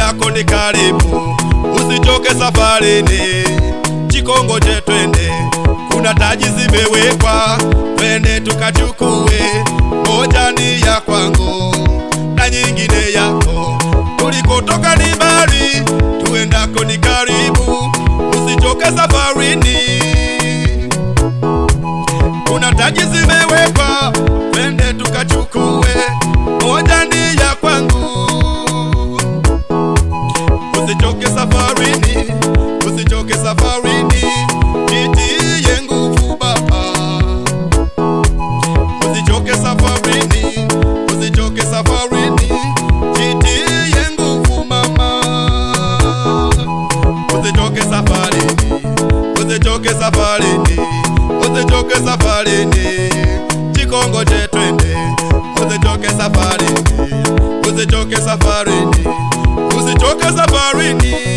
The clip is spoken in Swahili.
twendako ni karibu, usichoke safarini, jikongoje twende, kuna taji zimewekwa, twende tukachukue, moja ni ya kwangu na nyingine yako, tulikotoka ni mbali, twendako ni karibu, usichoke safarini, kuna taji zimewekwa, twende tukachukue, moja ni ya kwangu, usichoke safarini, usichoke safarini, jitie nguvu baba, usichoke safarini, usichoke safarini, jitie nguvu mama, usichoke safarini, usichoke safarini, usichoke safarini, jikongoje twende, usichoke safarini, usichoke safarini, usichoke safarini.